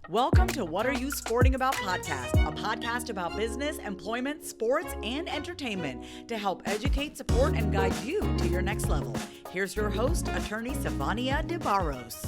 Welcome to What Are You Sporting About podcast, a podcast about business, employment, sports, and entertainment to help educate, support, and guide you to your next level. Here's your host, attorney Sivonnia DeBarros.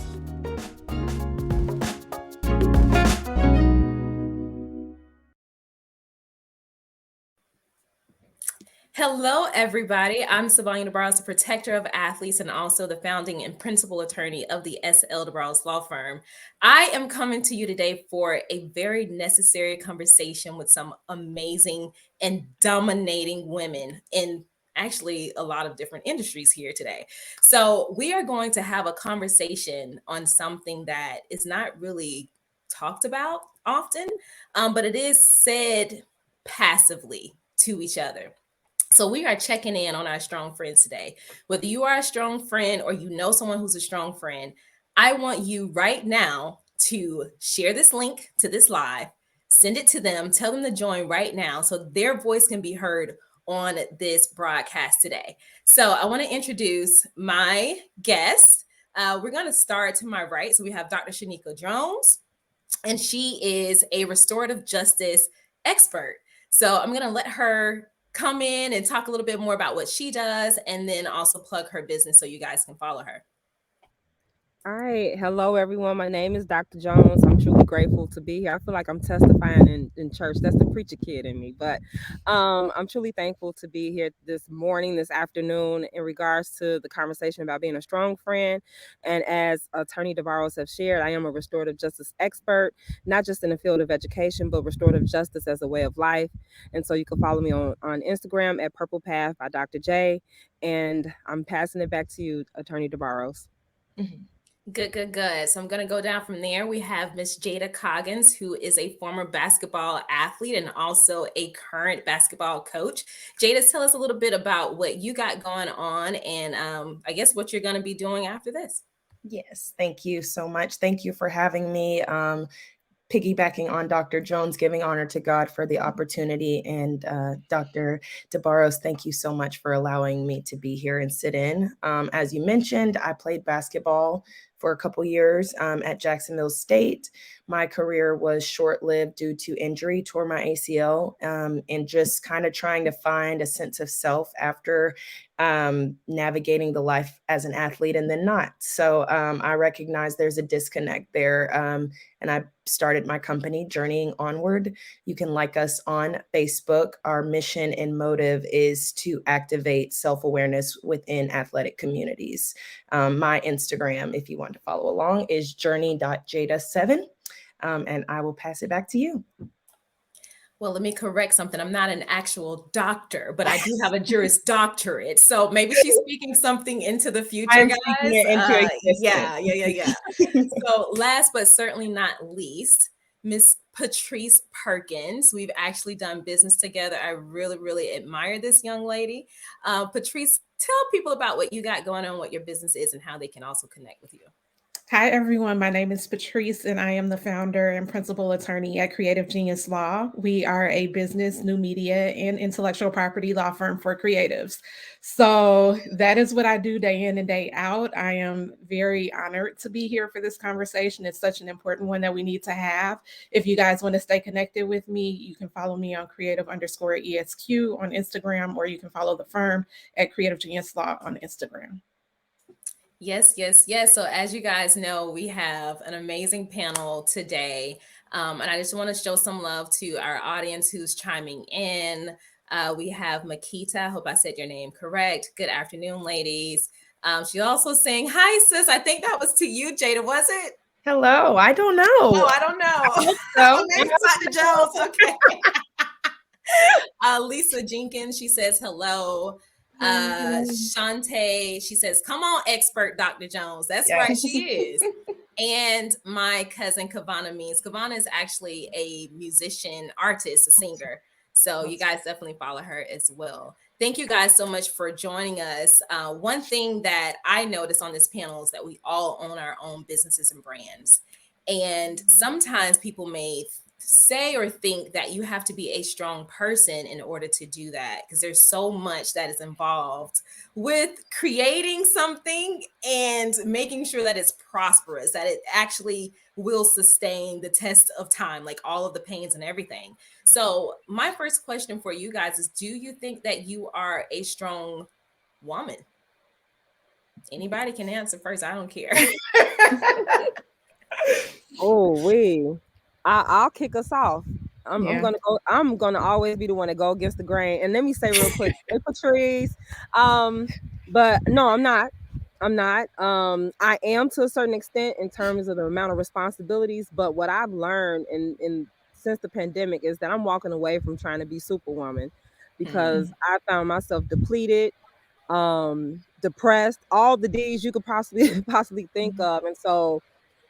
Hello, everybody. I'm Sivonnia DeBarros, the protector of athletes and also the founding and principal attorney of the S.L. DeBarros Law Firm. I am coming to you today for a very necessary conversation with some amazing and dominating women in actually a lot of different industries here today. So we are going to have a conversation on something that is not really talked about often, but it is said passively to each other. So we are checking in on our strong friends today. Whether you are a strong friend or you know someone who's a strong friend, I want you right now to share this link to this live, send it to them, tell them to join right now so their voice can be heard on this broadcast today. So I want to introduce my guest. We're going to start to my right. So we have Dr. Shanika Jones, and she is a restorative justice expert. So I'm going to let her come in and talk a little bit more about what she does and then also plug her business so you guys can follow her. All right. Hello, everyone. My name is Dr. Jones. I'm truly grateful to be here. I feel like I'm testifying in church. That's the preacher kid in me. But I'm truly thankful to be here this morning, this afternoon, in regards to the conversation about being a strong friend. And as Attorney DeBarros have shared, I am a restorative justice expert, not just in the field of education, but restorative justice as a way of life. And so you can follow me on Instagram at Purple Path by Dr. J. And I'm passing it back to you, Attorney DeBarros. Mm-hmm. Good. So I'm going to go down from there. We have Miss Jada Coggins, who is a former basketball athlete and also a current basketball coach. Jada, tell us a little bit about what you got going on and I guess what you're going to be doing after this. Yes, thank you so much. Thank you for having me. Piggybacking on Dr. Jones, giving honor to God for the opportunity. And Dr. DeBarros, thank you so much for allowing me to be here and sit in. As you mentioned, I played basketball for a couple years at Jacksonville State. My career was short-lived due to injury, tore my ACL, and just kind of trying to find a sense of self after navigating the life as an athlete and then not. So I recognize there's a disconnect there. And I started my company, Journeying Onward. You can like us on Facebook. Our mission and motive is to activate self-awareness within athletic communities. My Instagram, if you want to follow along, is journey.jada7. And I will pass it back to you. Well, let me correct something. I'm not an actual doctor, but I do have a Juris Doctorate. So maybe she's speaking something into the future, guys. Yeah. So last but certainly not least, Miss Patrice Perkins. We've actually done business together. I really, really admire this young lady. Patrice, tell people about what you got going on, what your business is, and how they can also connect with you. Hi, everyone. My name is Patrice, and I am the founder and principal attorney at Creative Genius Law. We are a business, new media, and intellectual property law firm for creatives. So that is what I do day in and day out. I am very honored to be here for this conversation. It's such an important one that we need to have. If you guys want to stay connected with me, you can follow me on creative_ESQ on Instagram, or you can follow the firm at Creative Genius Law on Instagram. Yes. So as you guys know, we have an amazing panel today. And I just want to show some love to our audience who's chiming in. We have Makita. I hope I said your name correct. Good afternoon, ladies. She's also saying, hi, sis. I think that was to you, Jada, was it? Hello. I don't know. Oh, I don't know. So. Maybe Dr. Jones. Okay. Lisa Jenkins, she says hello. Shantae, she says, come on, expert Dr. Jones. That's right, she is. And my cousin Kavana Means. Kavana is actually a musician, artist, a singer. So you guys definitely follow her as well. Thank you guys so much for joining us. One thing that I noticed on this panel is that we all own our own businesses and brands. And sometimes people may say or think that you have to be a strong person in order to do that, because there's so much that is involved with creating something and making sure that it's prosperous, that it actually will sustain the test of time, like all of the pains and everything. So my first question for you guys is, do you think that you are a strong woman? Anybody can answer first, I don't care. Oh, I'll kick us off. I'm Yeah. gonna go. I'm gonna always be the one to go against the grain. And let me say real quick, hey, Patrice. But no, I'm not. I'm not. I am to a certain extent in terms of the amount of responsibilities. But what I've learned in since the pandemic is that I'm walking away from trying to be Superwoman, because I found myself depleted, depressed, all the D's you could possibly think of, and so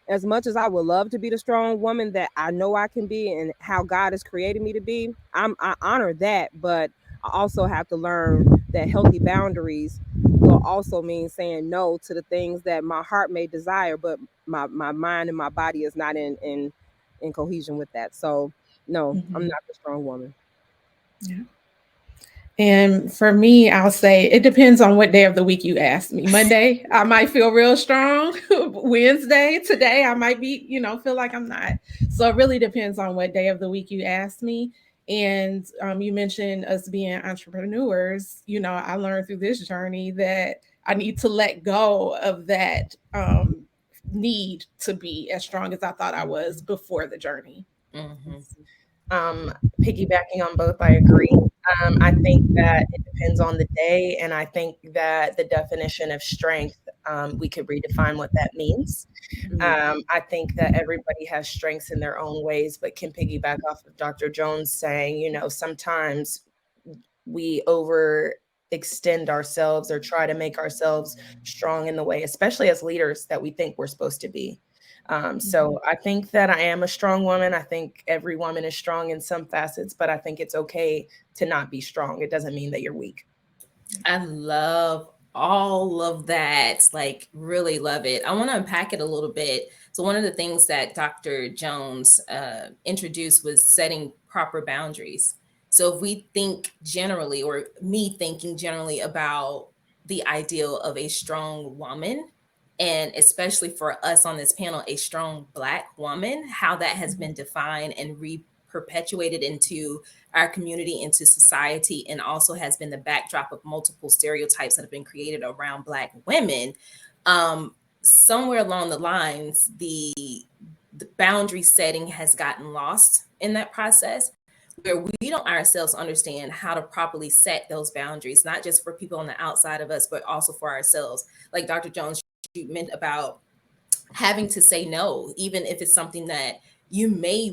as much as I would love to be the strong woman that I know I can be and how God has created me to be, I honor that, but I also have to learn that healthy boundaries will also mean saying no to the things that my heart may desire, but my mind and my body is not in cohesion with that. So no, I'm not the strong woman. Yeah. And for me, I'll say it depends on what day of the week you ask me. Monday, I might feel real strong. Wednesday, today, I might be, feel like I'm not. So it really depends on what day of the week you ask me. And you mentioned us being entrepreneurs. I learned through this journey that I need to let go of that need to be as strong as I thought I was before the journey. Piggybacking on both, I agree. I think that it depends on the day, and I think that the definition of strength, we could redefine what that means. I think that everybody has strengths in their own ways, but can piggyback off of Dr. Jones saying, sometimes we overextend ourselves or try to make ourselves strong in the way, especially as leaders, that we think we're supposed to be. So I think that I am a strong woman. I think every woman is strong in some facets, but I think it's okay to not be strong. It doesn't mean that you're weak. I love all of that. Like, really love it. I want to unpack it a little bit. So, one of the things that Dr. Jones introduced was setting proper boundaries. So, if we think generally, or me thinking generally about the ideal of a strong woman, and especially for us on this panel, a strong Black woman, how that has been defined and perpetuated into our community, into society, and also has been the backdrop of multiple stereotypes that have been created around Black women. Somewhere along the lines, the boundary setting has gotten lost in that process, where we don't ourselves understand how to properly set those boundaries, not just for people on the outside of us, but also for ourselves. Like Dr. Jones, you meant about having to say no, even if it's something that you may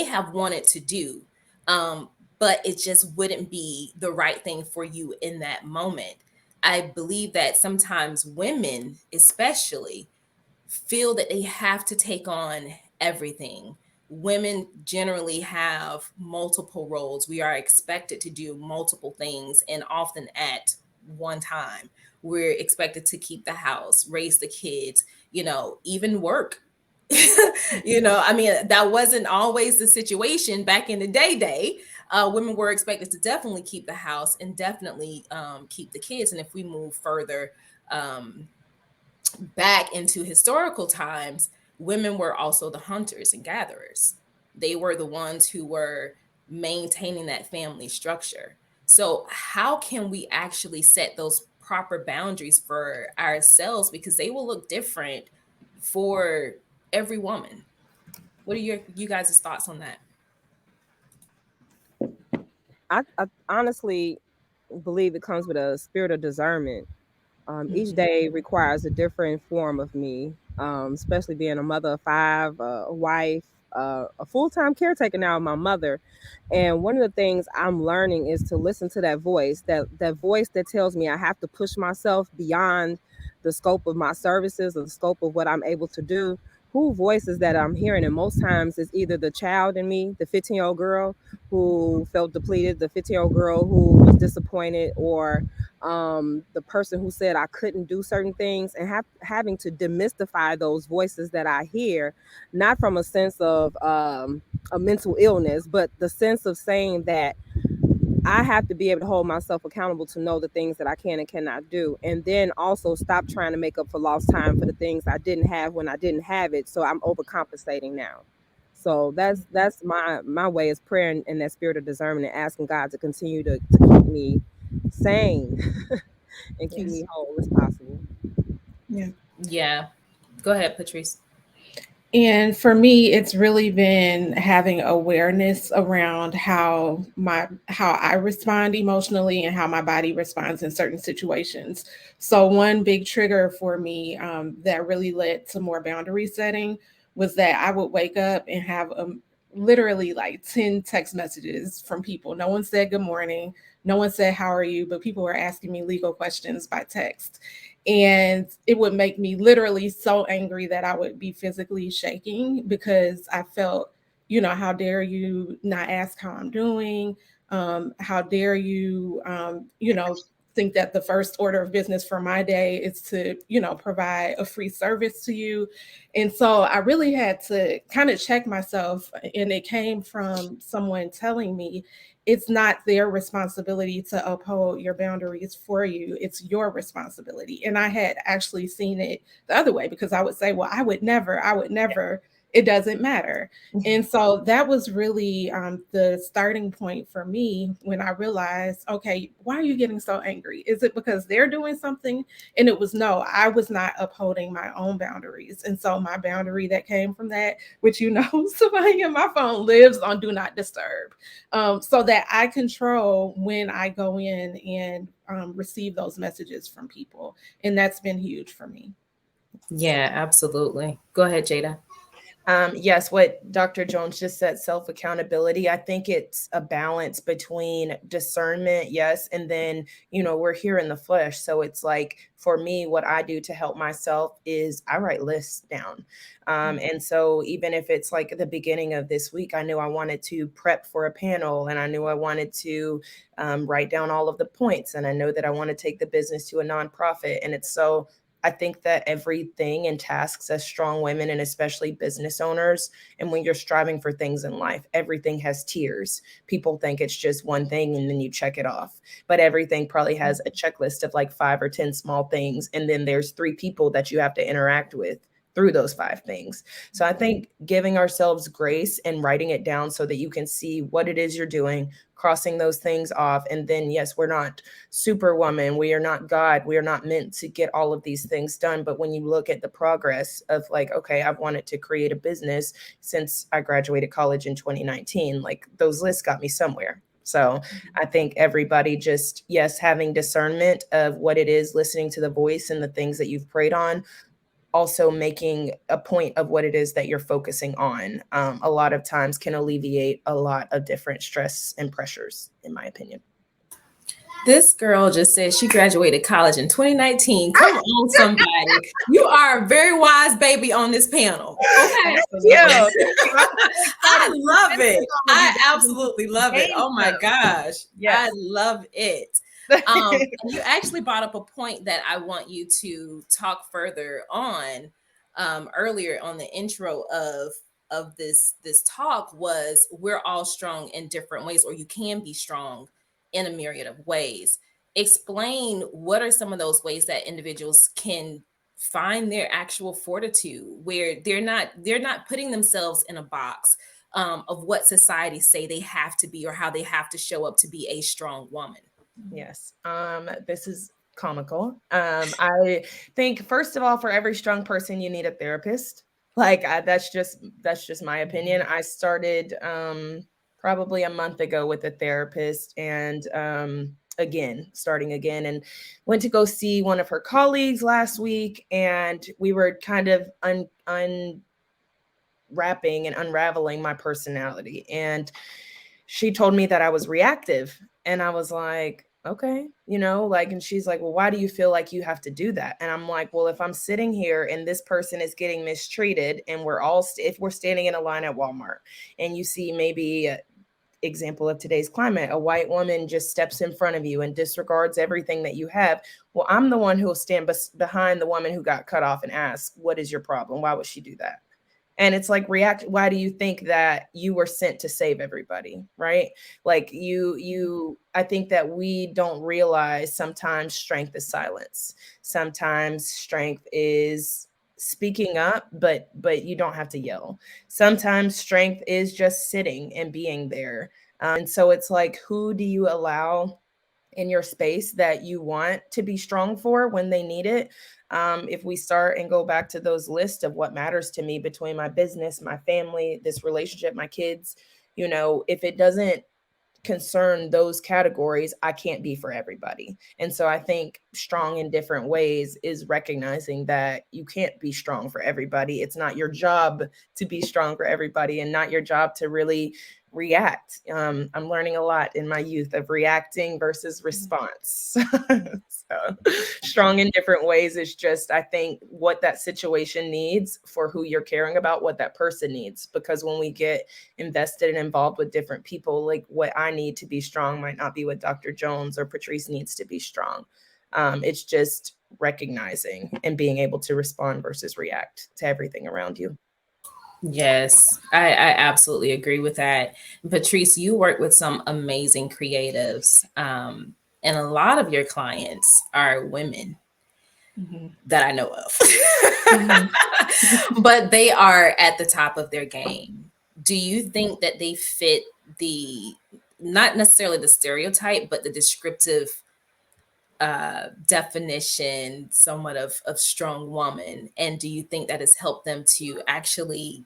have wanted to do, but it just wouldn't be the right thing for you in that moment. I believe that sometimes women especially feel that they have to take on everything. Women generally have multiple roles. We are expected to do multiple things, and often at one time. We're expected to keep the house, raise the kids, even work. I mean, that wasn't always the situation back in the day. Women were expected to definitely keep the house and definitely keep the kids. And if we move further back into historical times, women were also the hunters and gatherers. They were the ones who were maintaining that family structure. So how can we actually set those proper boundaries for ourselves, because they will look different for every woman? What are you guys' thoughts on that? I honestly believe it comes with a spirit of discernment. Each day requires a different form of me, especially being a mother of five, a wife, a full-time caretaker now of my mother. And one of the things I'm learning is to listen to that voice, that voice that tells me I have to push myself beyond the scope of my services or the scope of what I'm able to do, who voices that I'm hearing. And most times it's either the child in me, the 15-year-old girl who felt depleted, the 15-year-old girl who was disappointed, or the person who said I couldn't do certain things, and having to demystify those voices that I hear, not from a sense of a mental illness, but the sense of saying that I have to be able to hold myself accountable to know the things that I can and cannot do. And then also stop trying to make up for lost time for the things I didn't have when I didn't have it. So I'm overcompensating now. So that's my way is prayer and that spirit of discernment, and asking God to continue to keep me sane and keep me whole as possible. Yeah. Go ahead, Patrice. And for me, it's really been having awareness around how I respond emotionally and how my body responds in certain situations. So one big trigger for me that really led to more boundary setting was that I would wake up and have literally like 10 text messages from people. No one said good morning. No one said how are you, but people were asking me legal questions by text. And it would make me literally so angry that I would be physically shaking because I felt, how dare you not ask how I'm doing? How dare you, think that the first order of business for my day is to, provide a free service to you. And so I really had to kind of check myself. And it came from someone telling me it's not their responsibility to uphold your boundaries for you. It's your responsibility. And I had actually seen it the other way, because I would say, well, I would never, it doesn't matter. And so that was really the starting point for me when I realized, okay, why are you getting so angry? Is it because they're doing something? And it was, no, I was not upholding my own boundaries. And so my boundary that came from that, which, somebody in my phone lives on do not disturb, so that I control when I go in and receive those messages from people. And that's been huge for me. Yeah, absolutely. Go ahead, Jada. Yes, what Dr. Jones just said, self-accountability. I think it's a balance between discernment, yes, and then, we're here in the flesh. So it's like, for me, what I do to help myself is I write lists down. And so even if it's like at the beginning of this week, I knew I wanted to prep for a panel, and I knew I wanted to write down all of the points. And I know that I want to take the business to a nonprofit. And it's so I think that everything and tasks as strong women, and especially business owners, and when you're striving for things in life, everything has tiers. People think it's just one thing and then you check it off. But everything probably has a checklist of like 5 or 10 small things. And then there's 3 people that you have to interact with through those 5 things. So I think giving ourselves grace and writing it down so that you can see what it is you're doing, crossing those things off. And then, yes, we're not superwoman. We are not God. We are not meant to get all of these things done. But when you look at the progress of like, okay, I've wanted to create a business since I graduated college in 2019, like those lists got me somewhere. So I think everybody just, yes, having discernment of what it is, listening to the voice and the things that you've prayed on, also making a point of what it is that you're focusing on, a lot of times can alleviate a lot of different stress and pressures, in my opinion. This girl just said she graduated college in 2019. Come on, somebody. You are a very wise baby on this panel. Okay. Yeah. I love it. I absolutely love it. Oh my gosh. Yes. I love it. You actually brought up a point that I want you to talk further on. Earlier on the intro of this talk was, we're all strong in different ways, or you can be strong in a myriad of ways. Explain what are some of those ways that individuals can find their actual fortitude, where they're not putting themselves in a box of what society say they have to be, or how they have to show up to be a strong woman. Yes. This is comical. I think, first of all, for every strong person, you need a therapist. Like that's just my opinion. I started probably a month ago with a therapist, and starting again, and went to go see one of her colleagues last week, and we were kind of unwrapping and unraveling my personality. And she told me that I was reactive. And I was like, okay, like, and she's like, well, why do you feel like you have to do that? And I'm like, well, if I'm sitting here and this person is getting mistreated, and we're all, if we're standing in a line at Walmart and you see maybe, example of today's climate, a white woman just steps in front of you and disregards everything that you have. Well, I'm the one who will stand behind the woman who got cut off and ask, what is your problem? Why would she do that? And it's like, why do you think that you were sent to save everybody? Right? Like I think that we don't realize sometimes strength is silence. Sometimes strength is speaking up, but you don't have to yell. Sometimes strength is just sitting and being there. And so it's like, who do you allow in your space that you want to be strong for when they need it? If we start and go back to those lists of what matters to me between my business, my family, this relationship, my kids, if it doesn't concern those categories, I can't be for everybody. And so I think strong in different ways is recognizing that you can't be strong for everybody. It's not your job to be strong for everybody, and not your job to really react. I'm learning a lot in my youth of reacting versus response. So strong in different ways is just, I think, what that situation needs for who you're caring about, what that person needs. Because when we get invested and involved with different people, like what I need to be strong might not be what Dr. Jones or Patrice needs to be strong. It's just recognizing and being able to respond versus react to everything around you. Yes, I absolutely agree with that. Patrice, you work with some amazing creatives, and a lot of your clients are women that I know of, but they are at the top of their game. Do you think that they fit not necessarily the stereotype, but the descriptive definition somewhat of strong woman? And do you think that has helped them to actually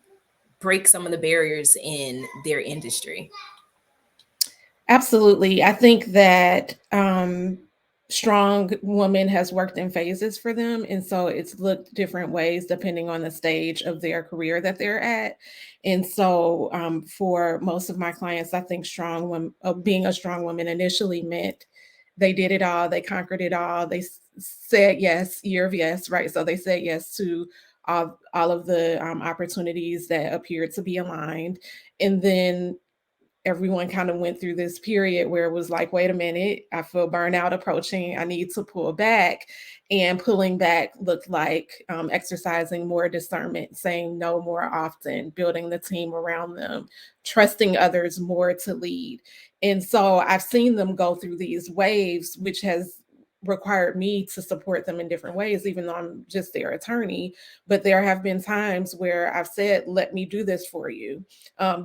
break some of the barriers in their industry? Absolutely. I think that strong woman has worked in phases for them. And so it's looked different ways depending on the stage of their career that they're at. And so for most of my clients, I think being a strong woman initially meant they did it all, they conquered it all, they said yes, year of yes, right? So they said yes to all of the opportunities that appeared to be aligned. And then everyone kind of went through this period where it was like, wait a minute, I feel burnout approaching. I need to pull back. And pulling back looked like exercising more discernment, saying no more often, building the team around them, trusting others more to lead. And so I've seen them go through these waves, which has required me to support them in different ways, even though I'm just their attorney. But there have been times where I've said, let me do this for you,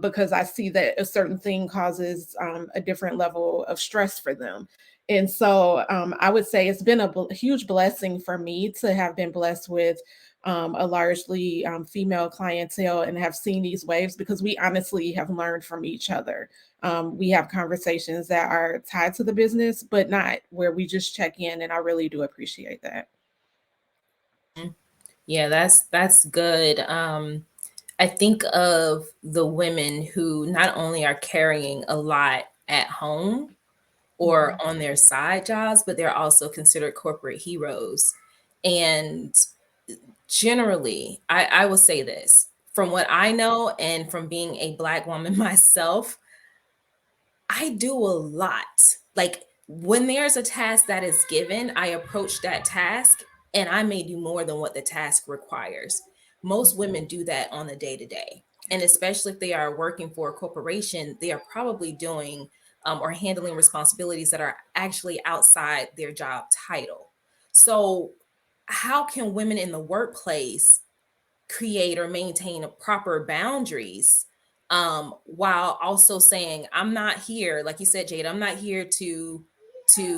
because I see that a certain thing causes a different level of stress for them. And so I would say it's been a huge blessing for me to have been blessed with a largely female clientele and have seen these waves, because we honestly have learned from each other. We have conversations that are tied to the business, but not where we just check in. And I really do appreciate that. Yeah, that's good. I think of the women who not only are carrying a lot at home or on their side jobs, but they're also considered corporate heroes. And generally, I will say this from what I know and from being a Black woman myself, I do a lot. Like when there's a task that is given, I approach that task and I may do more than what the task requires. Most women do that on the day to day. And especially if they are working for a corporation, they are probably doing or handling responsibilities that are actually outside their job title. So, how can women in the workplace create or maintain proper boundaries while also saying, I'm not here, like you said, Jada, I'm not here to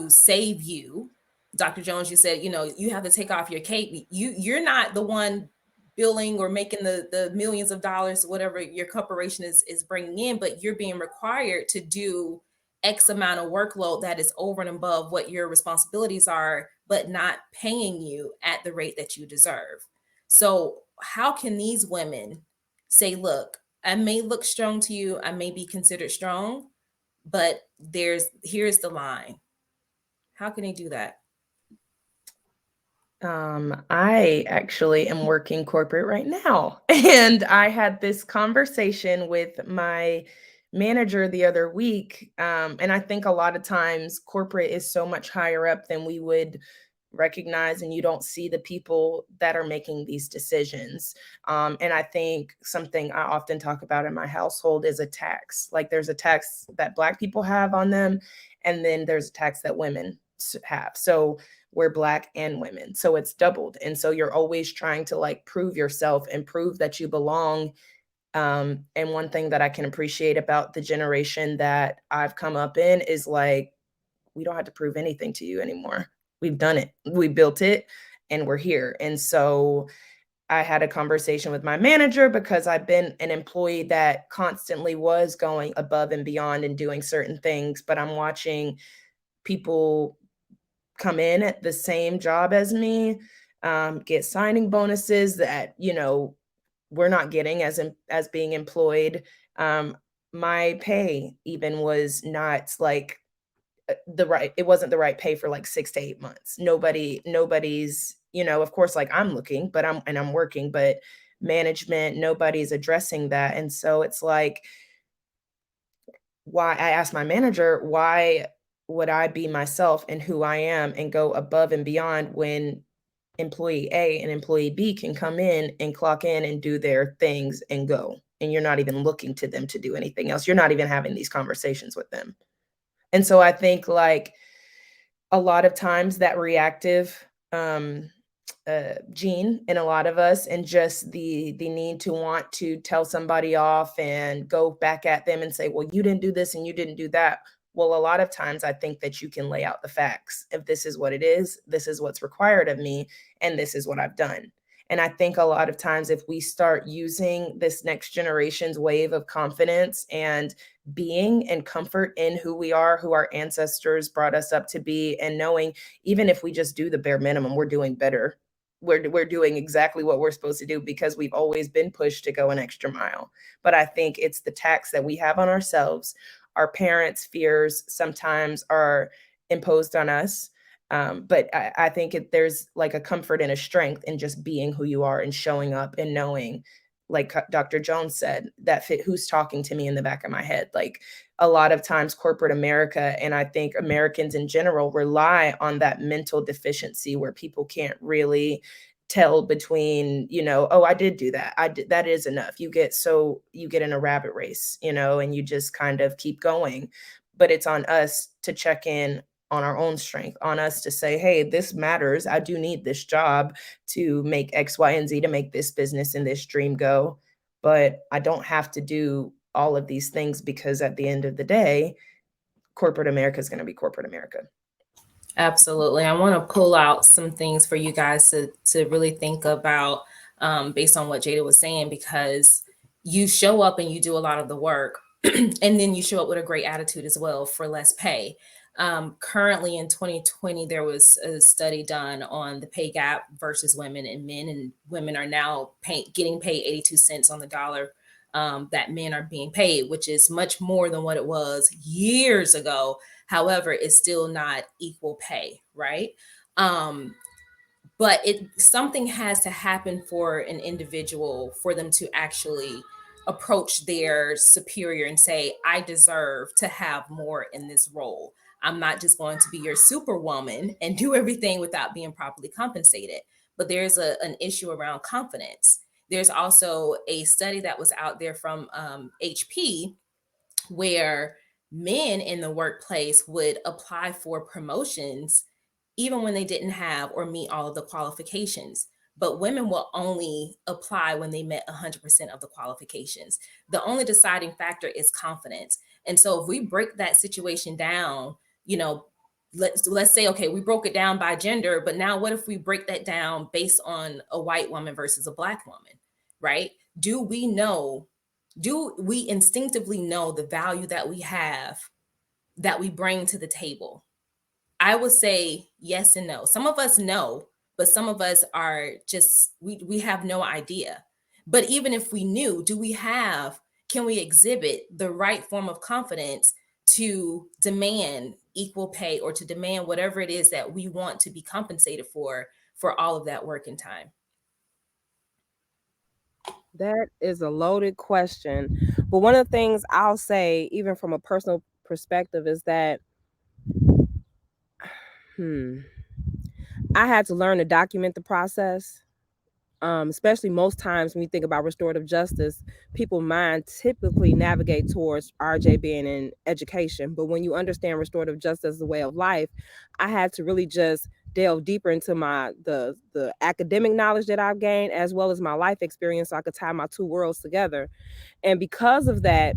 save you. Dr. Jones, you said, you have to take off your cape. You're not the one billing or making the millions of dollars, whatever your corporation is bringing in, but you're being required to do X amount of workload that is over and above what your responsibilities are, but not paying you at the rate that you deserve. So how can these women say, look, I may look strong to you, I may be considered strong, but here's the line. How can they do that? I actually am working corporate right now. And I had this conversation with my manager the other week. And I think a lot of times corporate is so much higher up than we would recognize, and you don't see the people that are making these decisions. And I think something I often talk about in my household is a tax. Like there's a tax that Black people have on them, and then there's a tax that women have. So we're Black and women, so it's doubled. And so you're always trying to like prove yourself and prove that you belong. And one thing that I can appreciate about the generation that I've come up in is like, we don't have to prove anything to you anymore. We've done it. We built it and we're here. And so I had a conversation with my manager because I've been an employee that constantly was going above and beyond and doing certain things, but I'm watching people come in at the same job as me, get signing bonuses that, we're not getting as being employed. My pay even was not like it wasn't the right pay for like 6 to 8 months. Nobody's, of course, like I'm looking, but I'm working, but management, nobody's addressing that. And so it's like, why I asked my manager, why would I be myself and who I am and go above and beyond when employee A and employee B can come in and clock in and do their things and go, and you're not even looking to them to do anything else. You're not even having these conversations with them. And so I think like a lot of times that reactive gene in a lot of us, and just the need to want to tell somebody off and go back at them and say, well, you didn't do this and you didn't do that. Well, a lot of times I think that you can lay out the facts. If this is what it is, this is what's required of me, and this is what I've done. And I think a lot of times if we start using this next generation's wave of confidence and being and comfort in who we are, who our ancestors brought us up to be, and knowing even if we just do the bare minimum, we're doing better. We're doing exactly what we're supposed to do because we've always been pushed to go an extra mile. But I think it's the tax that we have on ourselves. Our parents' fears sometimes are imposed on us. But I think there's like a comfort and a strength in just being who you are and showing up and knowing, like Dr. Jones said, that fit who's talking to me in the back of my head. Like a lot of times corporate America, and I think Americans in general, rely on that mental deficiency where people can't really tell between, oh, I did do that. I did, that is enough. You get in a rabbit race, and you just kind of keep going. But it's on us to check in on our own strength, on us to say, hey, this matters. I do need this job to make X, Y, and Z, to make this business and this dream go. But I don't have to do all of these things, because at the end of the day, corporate America is going to be corporate America. Absolutely. I want to pull out some things for you guys to really think about based on what Jada was saying, because you show up and you do a lot of the work and then you show up with a great attitude as well for less pay. Currently in 2020, there was a study done on the pay gap versus women and men, and women are now getting paid 82 cents on the dollar that men are being paid, which is much more than what it was years ago. However, it's still not equal pay, right? But something has to happen for an individual for them to actually approach their superior and say, I deserve to have more in this role. I'm not just going to be your superwoman and do everything without being properly compensated. But there's an issue around confidence. There's also a study that was out there from HP where men in the workplace would apply for promotions even when they didn't have or meet all of the qualifications. But women will only apply when they met 100% of the qualifications. The only deciding factor is confidence. And so if we break that situation down, let's say, okay, we broke it down by gender, but now what if we break that down based on a white woman versus a Black woman, right? Do we instinctively know the value that we have, that we bring to the table? I would say yes and no. Some of us know, but some of us are just, we have no idea. But even if we knew, can we exhibit the right form of confidence to demand equal pay or to demand whatever it is that we want to be compensated for all of that work and time? That is a loaded question. But one of the things I'll say, even from a personal perspective, is that I had to learn to document the process. Especially most times when you think about restorative justice, people mind typically navigate towards RJ being in education. But when you understand restorative justice as a way of life, I had to really just delve deeper into the academic knowledge that I've gained, as well as my life experience, so I could tie my two worlds together. And because of that,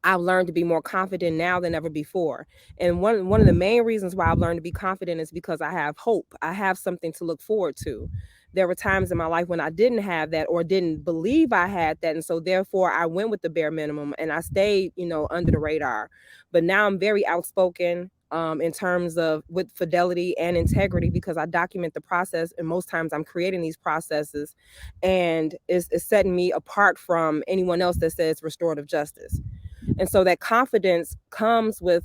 I've learned to be more confident now than ever before. And one of the main reasons why I've learned to be confident is because I have hope. I have something to look forward to. There were times in my life when I didn't have that or didn't believe I had that. And so therefore I went with the bare minimum and I stayed, under the radar. But now I'm very outspoken in terms of with fidelity and integrity, because I document the process. And most times I'm creating these processes, and it's setting me apart from anyone else that says restorative justice. And so that confidence comes with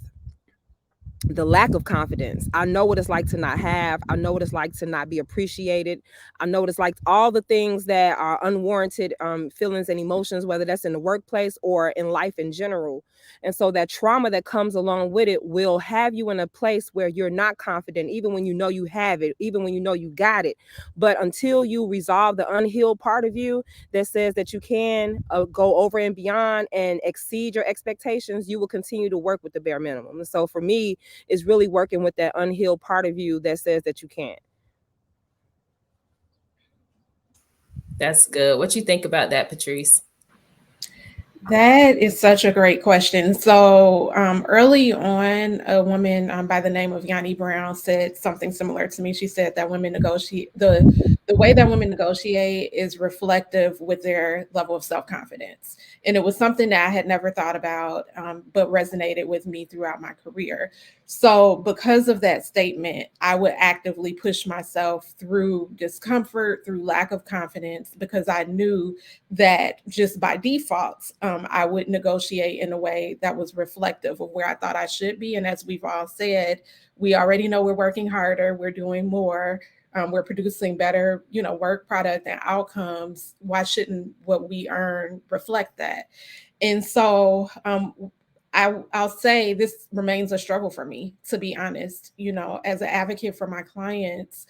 the lack of confidence. I know what it's like to not have. I know what it's like to not be appreciated. I know what it's like, all the things that are unwarranted feelings and emotions, whether that's in the workplace or in life in general. And so that trauma that comes along with it will have you in a place where you're not confident, even when you know you have it, even when you know you got it. But until you resolve the unhealed part of you that says that you can go over and beyond and exceed your expectations, you will continue to work with the bare minimum. And so for me, is really working with that unhealed part of you that says that you can't. That's good. What you think about that, Patrice? That is such a great question. So early on, a woman by the name of Yanni Brown said something similar to me. She said that women negotiate, the way that women negotiate is reflective with their level of self-confidence. And it was something that I had never thought about, but resonated with me throughout my career. So because of that statement, I would actively push myself through discomfort, through lack of confidence, because I knew that just by default, I would negotiate in a way that was reflective of where I thought I should be. And as we've all said, we already know we're working harder, we're doing more, we're producing better, work product and outcomes. Why shouldn't what we earn reflect that? And so I'll say this remains a struggle for me, to be honest. As an advocate for my clients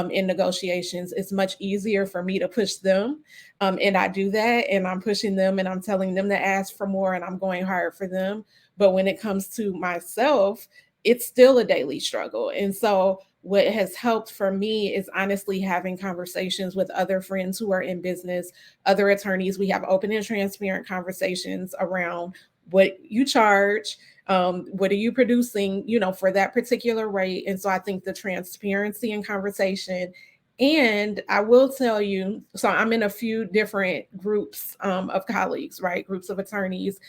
in negotiations, it's much easier for me to push them. And I do that, and I'm pushing them and I'm telling them to ask for more and I'm going hard for them. But when it comes to myself, it's still a daily struggle. And so what has helped for me is honestly having conversations with other friends who are in business, other attorneys. We have open and transparent conversations around what you charge, what are you producing, for that particular rate. And so I think the transparency and conversation, and I will tell you, so I'm in a few different groups of colleagues, right? Groups of attorneys.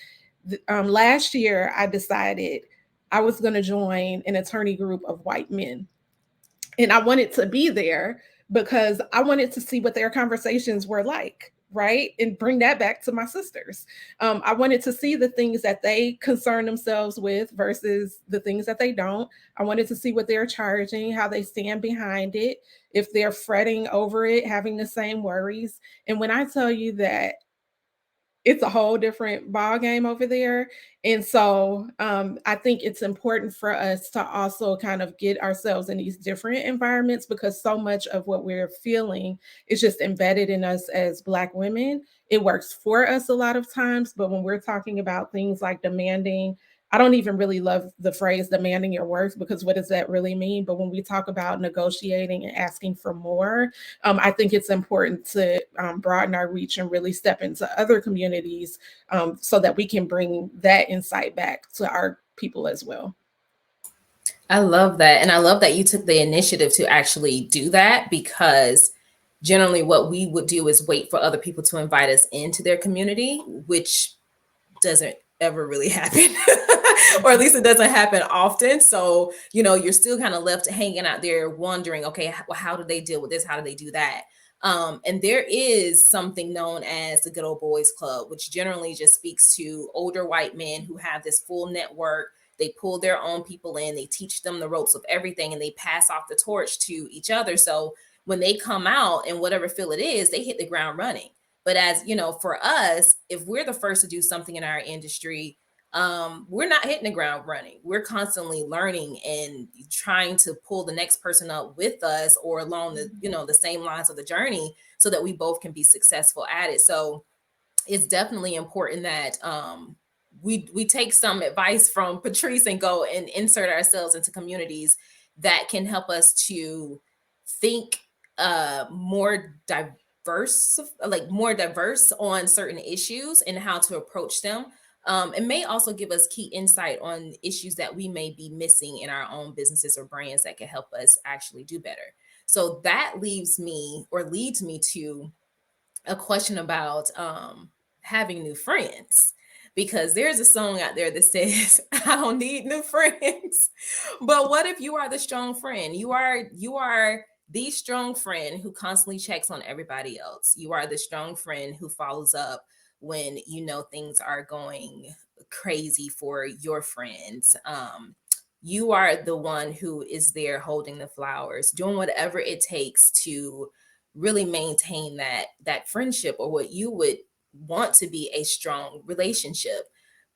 Last year, I decided I was going to join an attorney group of white men. And I wanted to be there because I wanted to see what their conversations were like, right? And bring that back to my sisters. I wanted to see the things that they concern themselves with versus the things that they don't. I wanted to see what they're charging, how they stand behind it, if they're fretting over it, having the same worries. And when I tell you that it's a whole different ball game over there. And so I think it's important for us to also kind of get ourselves in these different environments, because so much of what we're feeling is just embedded in us as Black women. It works for us a lot of times, but when we're talking about things like demanding, I don't even really love the phrase demanding your worth, because what does that really mean? But when we talk about negotiating and asking for more, I think it's important to broaden our reach and really step into other communities so that we can bring that insight back to our people as well. I love that. And I love that you took the initiative to actually do that, because generally what we would do is wait for other people to invite us into their community, which doesn't ever really happen. Or at least it doesn't happen often. So, you're still kind of left hanging out there wondering, okay, well, how do they deal with this? How do they do that? And there is something known as the Good Old Boys Club, which generally just speaks to older white men who have this full network. They pull their own people in, they teach them the ropes of everything, and they pass off the torch to each other. So when they come out in whatever field it is, they hit the ground running. But as you know, for us, if we're the first to do something in our industry, we're not hitting the ground running. We're constantly learning and trying to pull the next person up with us or along the, the same lines of the journey so that we both can be successful at it. So it's definitely important that we take some advice from Patrice and go and insert ourselves into communities that can help us to think more diverse on certain issues and how to approach them. It may also give us key insight on issues that we may be missing in our own businesses or brands that can help us actually do better. So that leads me to a question about having new friends, because there's a song out there that says, I don't need new friends. But what if you are the strong friend? You are the strong friend who constantly checks on everybody else. You are the strong friend who follows up when things are going crazy for your friends. You are the one who is there holding the flowers, doing whatever it takes to really maintain that friendship, or what you would want to be a strong relationship.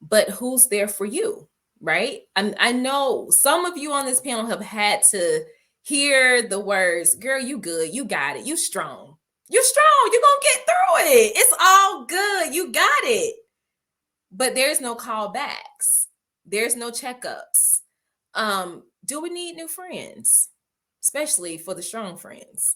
But who's there for you, right? I know some of you on this panel have had to hear the words, girl, you good, you got it, you strong. You're strong. You're going to get through it. It's all good. You got it. But there's no callbacks. There's no checkups. Do we need new friends? Especially for the strong friends.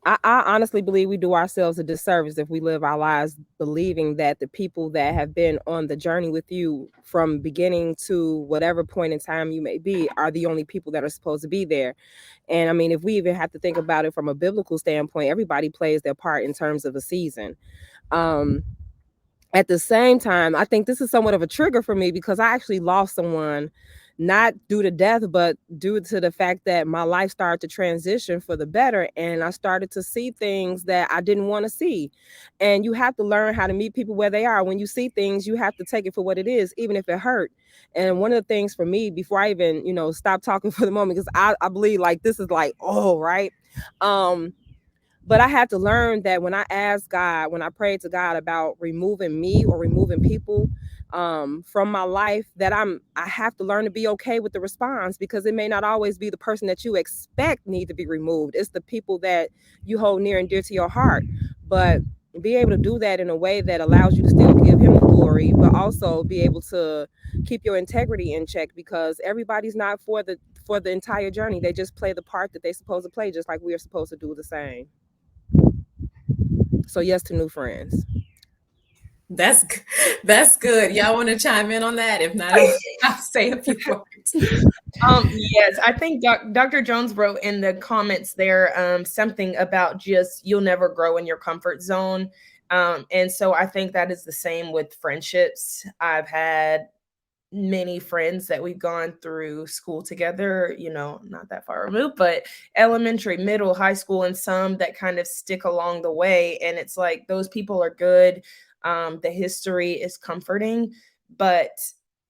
I honestly believe we do ourselves a disservice if we live our lives believing that the people that have been on the journey with you from beginning to whatever point in time you may be are the only people that are supposed to be there. And I mean, if we even have to think about it from a biblical standpoint, everybody plays their part in terms of a season. At the same time, I think this is somewhat of a trigger for me because I actually lost someone, not due to death, but due to the fact that my life started to transition for the better. And I started to see things that I didn't want to see. And you have to learn how to meet people where they are. When you see things, you have to take it for what it is, even if it hurt. And one of the things for me, before I even, stop talking for the moment, because I believe like this is like, oh, right. But I had to learn that when I asked God, when I prayed to God about removing me or removing people from my life, that I have to learn to be okay with the response, because it may not always be the person that you expect need to be removed. It's the people that you hold near and dear to your heart. But be able to do that in a way that allows you to still give him the glory, but also be able to keep your integrity in check, because everybody's not for the entire journey. They just play the part that they're supposed to play, just like we are supposed to do the same. So yes to new friends. That's good. Y'all want to chime in on that? If not, I'll say a few words. Yes, I think Dr. Jones wrote in the comments there something about just you'll never grow in your comfort zone. And so I think that is the same with friendships. I've had many friends that we've gone through school together, not that far removed, but elementary, middle, high school, and some that kind of stick along the way. And it's like those people are good. The history is comforting, but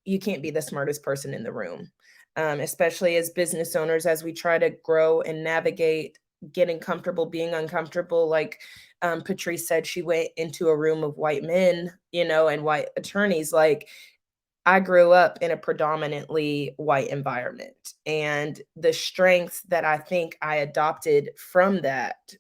you can't be the smartest person in the room, especially as business owners, as we try to grow and navigate getting comfortable, being uncomfortable. Like Patrice said, she went into a room of white men, and white attorneys. Like, I grew up in a predominantly white environment, and the strengths that I think I adopted from that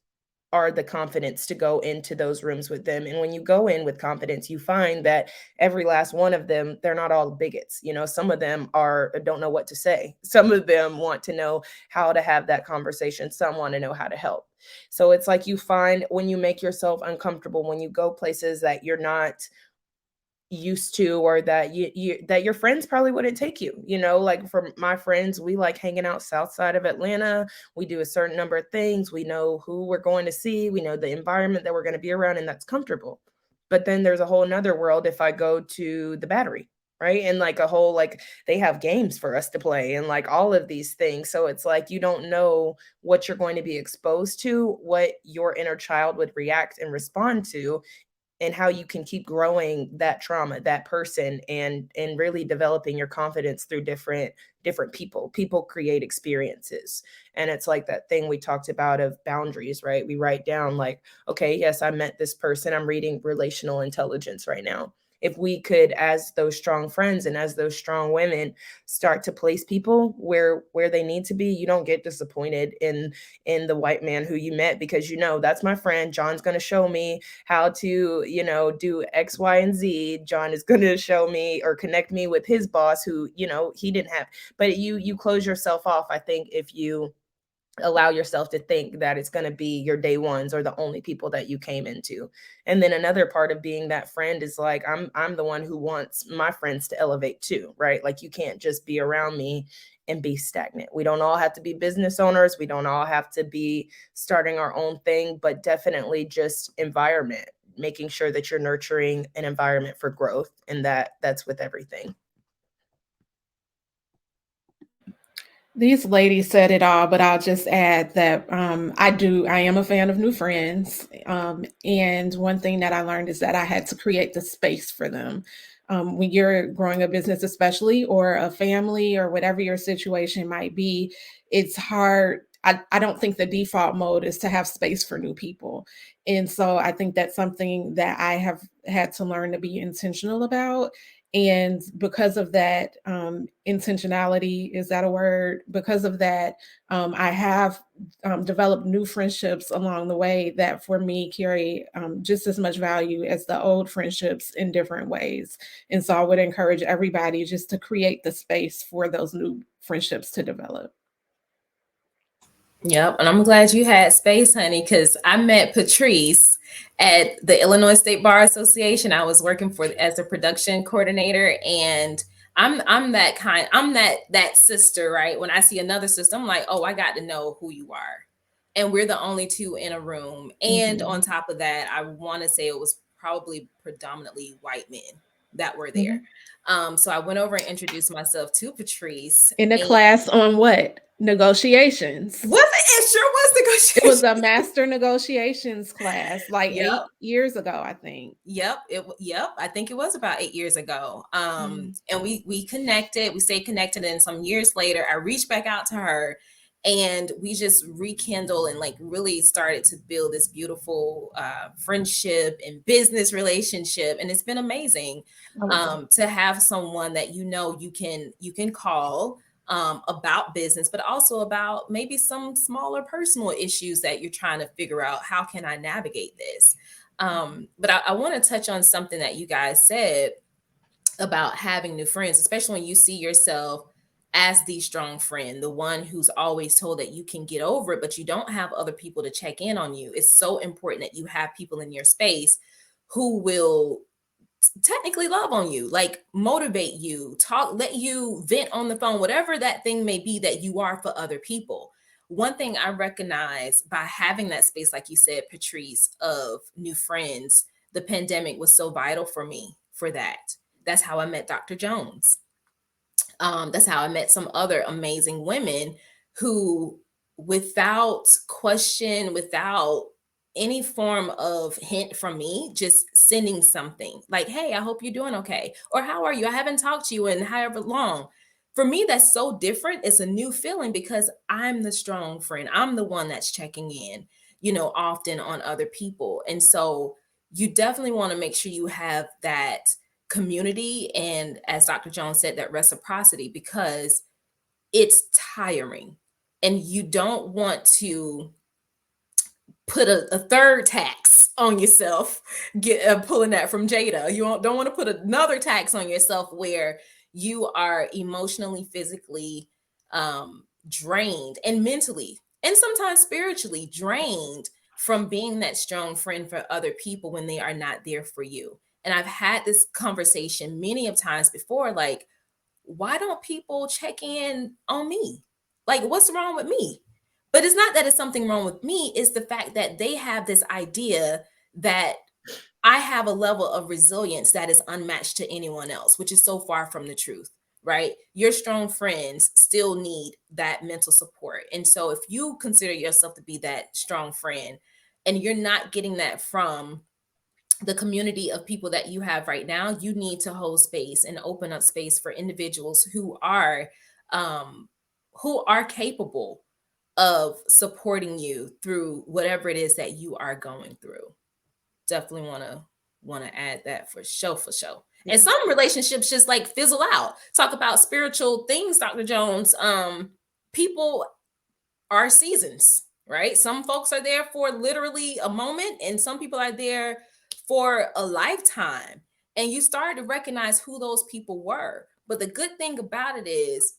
are the confidence to go into those rooms with them. And when you go in with confidence, you find that every last one of them, they're not all bigots. Some of them don't know what to say. Some of them want to know how to have that conversation. Some want to know how to help. So it's like you find when you make yourself uncomfortable, when you go places that you're not used to, or that that your friends probably wouldn't take you, like for my friends, we like hanging out south side of Atlanta. We do a certain number of things. We know who we're going to see. We know the environment that we're going to be around, and that's comfortable. But then there's a whole nother world if I go to the Battery, right? And like a whole, like they have games for us to play and like all of these things. So it's like you don't know what you're going to be exposed to, what your inner child would react and respond to, and how you can keep growing that trauma, that person, and really developing your confidence through different people create experiences. And it's like that thing we talked about of boundaries, right? We write down like, okay, yes, I met this person, I'm reading relational intelligence right now. If we could, as those strong friends and as those strong women, start to place people where they need to be, you don't get disappointed in the white man who you met, because you know that's my friend. John's going to show me how to, you know, do X, Y, and Z. John is going to show me or connect me with his boss who, you know, he didn't have. But you close yourself off, I think, if you allow yourself to think that it's going to be your day ones or the only people that you came into. And then another part of being that friend is like, I'm the one who wants my friends to elevate too, right? Like you can't just be around me and be stagnant. We don't all have to be business owners. We don't all have to be starting our own thing, but definitely just environment, making sure that you're nurturing an environment for growth. And that's with everything. These ladies said it all, but I'll just add that I am a fan of new friends. And one thing that I learned is that I had to create the space for them. When you're growing a business, especially, or a family, or whatever your situation might be, it's hard. I don't think the default mode is to have space for new people. And so I think that's something that I have had to learn to be intentional about. And because of that, intentionality, is that a word? Because of that, I have developed new friendships along the way that for me carry just as much value as the old friendships in different ways. And so I would encourage everybody just to create the space for those new friendships to develop. Yep. And I'm glad you had space, honey, because I met Patrice at the Illinois State Bar Association. I was working for as a production coordinator, and I'm that sister, right? When I see another sister, I'm like, oh, I got to know who you are. And we're the only two in a room. And on top of that, I want to say it was probably predominantly white men that were there. So I went over and introduced myself to Patrice. In a class on what? Negotiations. It sure was negotiations. It was a master negotiations class, like 8 years ago, I think. Yep. I think it was about 8 years ago. And we connected, we stayed connected. And some years later, I reached back out to her, and we just rekindled and like really started to build this beautiful friendship and business relationship. And it's been amazing to have someone that you can call about business, but also about maybe some smaller personal issues that you're trying to figure out, how can I navigate this? But I want to touch on something that you guys said about having new friends, especially when you see yourself as the strong friend, the one who's always told that you can get over it, but you don't have other people to check in on you. It's so important that you have people in your space who will technically love on you, like motivate you, talk, let you vent on the phone, whatever that thing may be that you are for other people. One thing I recognize by having that space, like you said, Patrice, of new friends, the pandemic was so vital for me for that. That's how I met Dr. Jones. That's how I met some other amazing women who, without question, without any form of hint from me, just sending something like, hey, I hope you're doing okay. Or how are you? I haven't talked to you in however long. For me, that's so different. It's a new feeling because I'm the strong friend. I'm the one that's checking in, often on other people. And so you definitely want to make sure you have that community. And as Dr. Jones said, that reciprocity, because it's tiring and you don't want to put a third tax on yourself, pulling that from Jada. You don't want to put another tax on yourself where you are emotionally, physically drained, and mentally, and sometimes spiritually drained from being that strong friend for other people when they are not there for you. And I've had this conversation many of times before, like, why don't people check in on me? Like, what's wrong with me? But it's not that it's something wrong with me. It's the fact that they have this idea that I have a level of resilience that is unmatched to anyone else, which is so far from the truth, right? Your strong friends still need that mental support. And so if you consider yourself to be that strong friend and you're not getting that from the community of people that you have right now, you need to hold space and open up space for individuals um, who are capable of supporting you through whatever it is that you are going through. Definitely want to add that for sure, for sure. And some relationships just like fizzle out. Talk about spiritual things, Dr. Jones. People are seasons, right? Some folks are there for literally a moment, and some people are there for a lifetime. And you start to recognize who those people were. But the good thing about it is,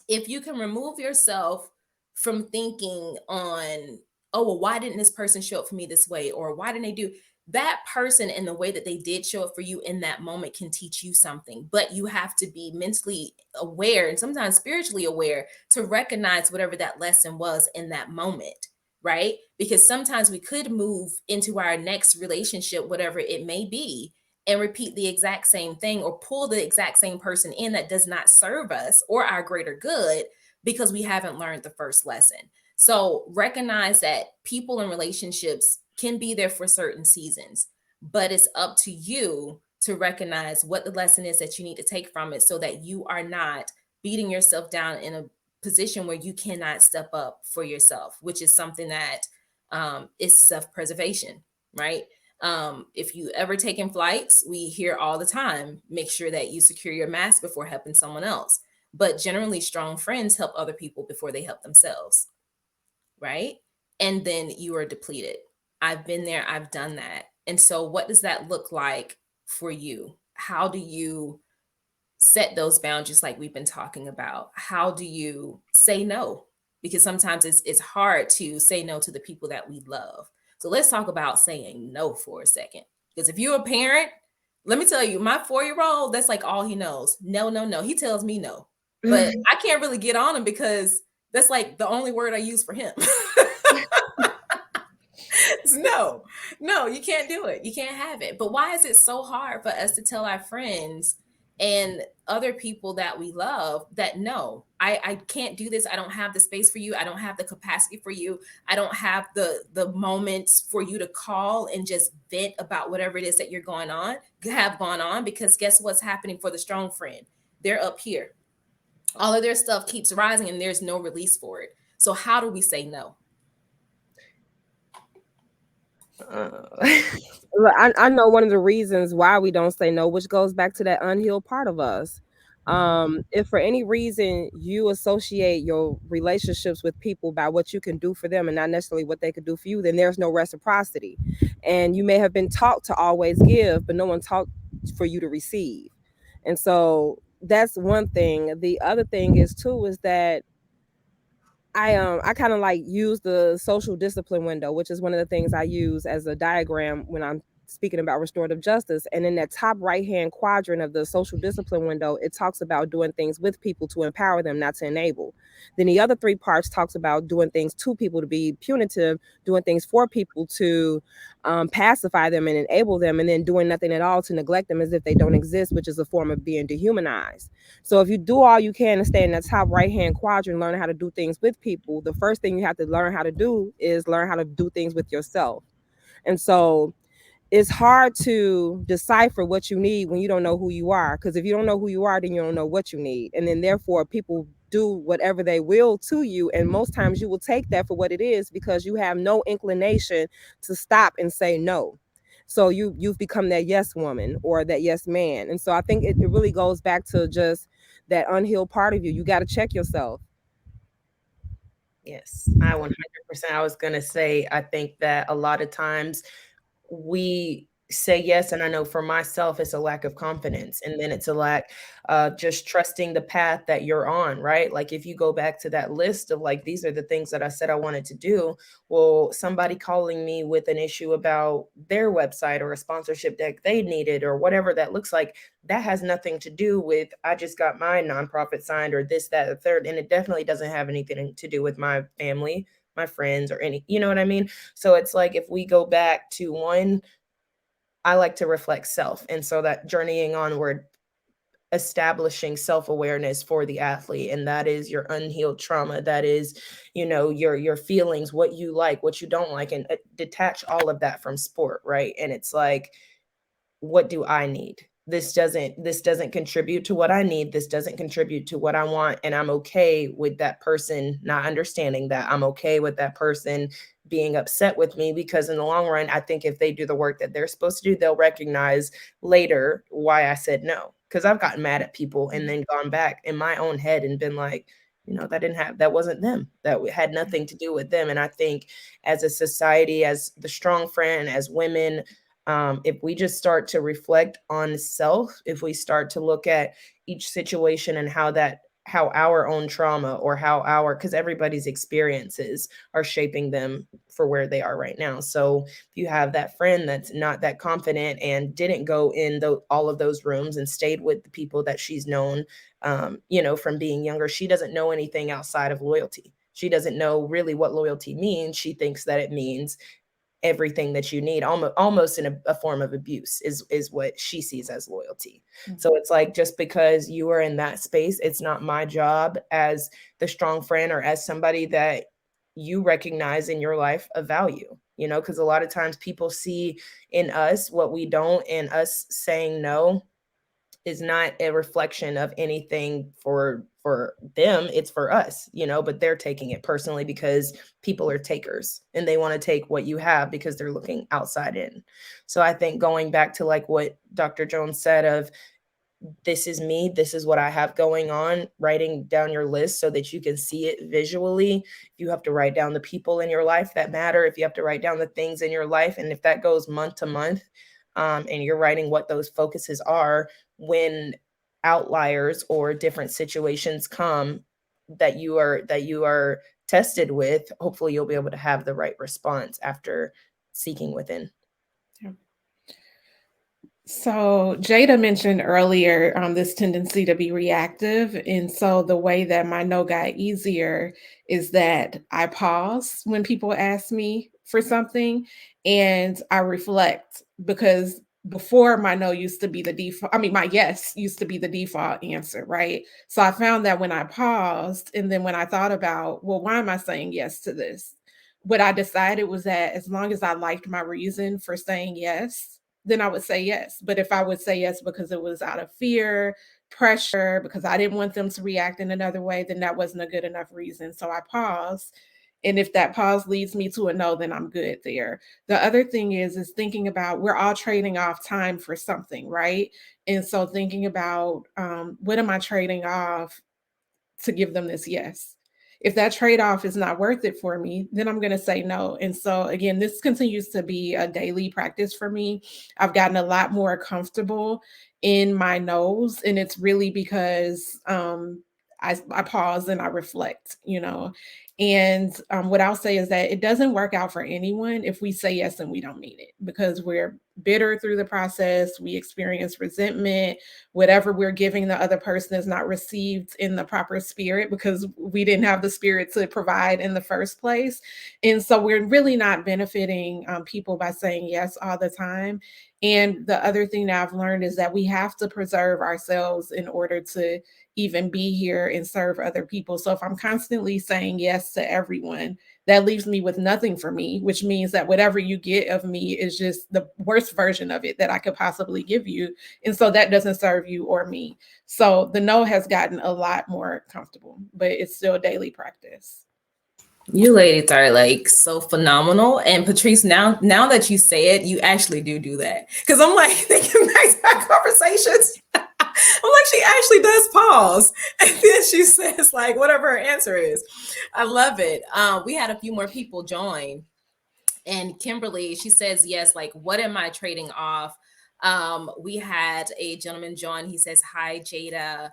if you can remove yourself from thinking on, oh, well, why didn't this person show up for me this way? Or why didn't they do that? Person and the way that they did show up for you in that moment can teach you something, but you have to be mentally aware and sometimes spiritually aware to recognize whatever that lesson was in that moment, right? Because sometimes we could move into our next relationship, whatever it may be, and repeat the exact same thing or pull the exact same person in that does not serve us or our greater good because we haven't learned the first lesson. So recognize that people and relationships can be there for certain seasons, but it's up to you to recognize what the lesson is that you need to take from it so that you are not beating yourself down in a position where you cannot step up for yourself, which is something that is self-preservation, right? If you ever taken flights, we hear all the time, make sure that you secure your mask before helping someone else. But generally, strong friends help other people before they help themselves, right? And then you are depleted. I've been there, I've done that. And so what does that look like for you? How do you set those boundaries like we've been talking about? How do you say no? Because sometimes it's hard to say no to the people that we love. So let's talk about saying no for a second. Because if you're a parent, let me tell you, my 4-year-old, that's like all he knows. No, no, no. He tells me no. But I can't really get on him because that's like the only word I use for him. No, no, you can't do it. You can't have it. But why is it so hard for us to tell our friends and other people that we love that no, I can't do this. I don't have the space for you. I don't have the capacity for you. I don't have the moments for you to call and just vent about whatever it is that you're have gone on, because guess what's happening for the strong friend? They're up here. All of their stuff keeps rising and there's no release for it. So how do we say no? Look, I know one of the reasons why we don't say no, which goes back to that unhealed part of us. If for any reason you associate your relationships with people by what you can do for them and not necessarily what they could do for you, then there's no reciprocity. And you may have been taught to always give, but no one taught for you to receive. And so that's one thing. The other thing is too is that I kind of like use the social discipline window, which is one of the things I use as a diagram when I'm speaking about restorative justice. And in that top right hand quadrant of the social discipline window, it talks about doing things with people to empower them, not to enable. Then the other three parts talks about doing things to people to be punitive, doing things for people to pacify them and enable them, and then doing nothing at all to neglect them as if they don't exist, which is a form of being dehumanized. So if you do all you can to stay in the top right hand quadrant, learn how to do things with people, the first thing you have to learn how to do is learn how to do things with yourself. And so it's hard to decipher what you need when you don't know who you are. Because if you don't know who you are, then you don't know what you need. And then therefore people do whatever they will to you. And most times you will take that for what it is because you have no inclination to stop and say no. So you've become that yes woman or that yes man. And so I think it really goes back to just that unhealed part of you. You got to check yourself. Yes, I 100%. I was going to say, I think that a lot of times we say yes, and I know for myself it's a lack of confidence, and then it's a lack just trusting the path that you're on, right? Like if you go back to that list of like, these are the things that I said I wanted to do, well, somebody calling me with an issue about their website or a sponsorship that they needed or whatever that looks like, that has nothing to do with I just got my nonprofit signed or this, that, the third, and it definitely doesn't have anything to do with my family, my friends, or any, you know what I mean? So it's like if we go back to one, I like to reflect self. And so that journeying onward, establishing self-awareness for the athlete, and that is your unhealed trauma, that is, you know, your feelings, what you like, what you don't like, and detach all of that from sport, right? And it's like, what do I need? This doesn't contribute to what I need. This doesn't contribute to what I want. And I'm okay with that person not understanding that. I'm okay with that person being upset with me, because in the long run, I think if they do the work that they're supposed to do, they'll recognize later why I said no. Because I've gotten mad at people and then gone back in my own head and been like, you know, that wasn't them. That had nothing to do with them. And I think as a society, as the strong friend, as women, if we just start to reflect on self, if we start to look at each situation and how our own trauma, or because everybody's experiences are shaping them for where they are right now. So if you have that friend that's not that confident and didn't go in all of those rooms and stayed with the people that she's known, you know, from being younger, she doesn't know anything outside of loyalty. She doesn't know really what loyalty means. She thinks that it means everything that you need, almost in a form of abuse is what she sees as loyalty. So it's like, just because you are in that space, it's not my job as the strong friend, or as somebody that you recognize in your life a value, you know, because a lot of times people see in us what we don't, and us saying no is not a reflection of anything for them, it's for us, you know, but they're taking it personally because people are takers and they want to take what you have because they're looking outside in. So I think going back to like what Dr. Jones said of, this is me, this is what I have going on, writing down your list so that you can see it visually. You have to write down the people in your life that matter. If you have to write down the things in your life, and if that goes month to month, and you're writing what those focuses are, when outliers or different situations come that you are tested with, hopefully you'll be able to have the right response after seeking within. So Jada mentioned earlier this tendency to be reactive. And so the way that my no got easier is that I pause when people ask me for something and I reflect, because before my no used to be the default, I mean, my yes used to be the default answer, right? So I found that when I paused and then when I thought about, well, why am I saying yes to this? What I decided was that as long as I liked my reason for saying yes, then I would say yes. But if I would say yes because it was out of fear, pressure, because I didn't want them to react in another way, then that wasn't a good enough reason. So I paused. And if that pause leads me to a no, then I'm good there. The other thing is thinking about, we're all trading off time for something, right? And so thinking about what am I trading off to give them this yes? If that trade-off is not worth it for me, then I'm going to say no. And so again, this continues to be a daily practice for me. I've gotten a lot more comfortable in my no's, and it's really because I pause and I reflect, you know. And what I'll say is that it doesn't work out for anyone if we say yes and we don't mean it, because we're bitter through the process. We experience resentment. Whatever we're giving the other person is not received in the proper spirit because we didn't have the spirit to provide in the first place. And so we're really not benefiting people by saying yes all the time. And the other thing that I've learned is that we have to preserve ourselves in order to even be here and serve other people. So if I'm constantly saying yes to everyone, that leaves me with nothing for me, which means that whatever you get of me is just the worst version of it that I could possibly give you. And so that doesn't serve you or me. So the no has gotten a lot more comfortable, but it's still daily practice. You ladies are like so phenomenal. And Patrice, now that you say it, you actually do that. Because I'm like thinking back to our conversations. I'm like, she actually does pause. And then she says, like, whatever her answer is. I love it. We had a few more people join. And Kimberly, she says, yes, like, what am I trading off? We had a gentleman join. He says, hi, Jada.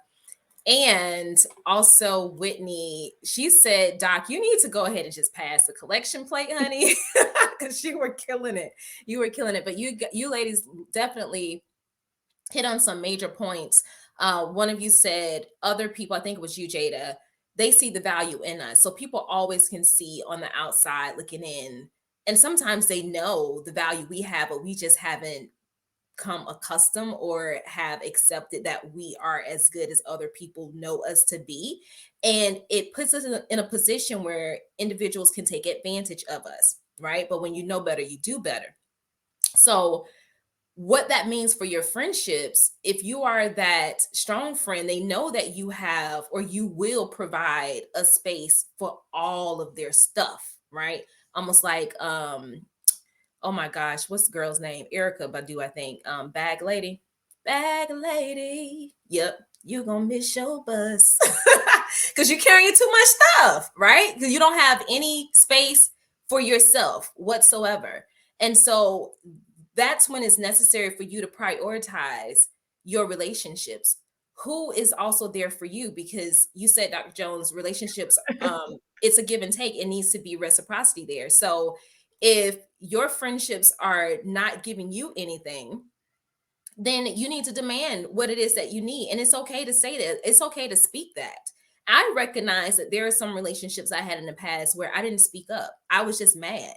And also Whitney, she said, Doc, you need to go ahead and just pass the collection plate, honey, because you were killing it. You were killing it. But you ladies definitely hit on some major points. One of you said other people, I think it was you, Jada, they see the value in us. So people always can see on the outside looking in. And sometimes they know the value we have, but we just haven't come accustomed or have accepted that we are as good as other people know us to be. And it puts us in a position where individuals can take advantage of us, right? But when you know better, you do better. So what that means for your friendships, if you are that strong friend, they know that you have or you will provide a space for all of their stuff, right? Almost like oh my gosh, what's the girl's name? Erica Badu, I think. Bag lady. Bag lady. Yep. You gonna miss your bus. Because you're carrying too much stuff, right? Because you don't have any space for yourself whatsoever. And so that's when it's necessary for you to prioritize your relationships. Who is also there for you? Because you said, Dr. Jones, relationships, it's a give and take. It needs to be reciprocity there. So if your friendships are not giving you anything, then you need to demand what it is that you need. And it's okay to say that. It's okay to speak that. I recognize that there are some relationships I had in the past where I didn't speak up. I was just mad.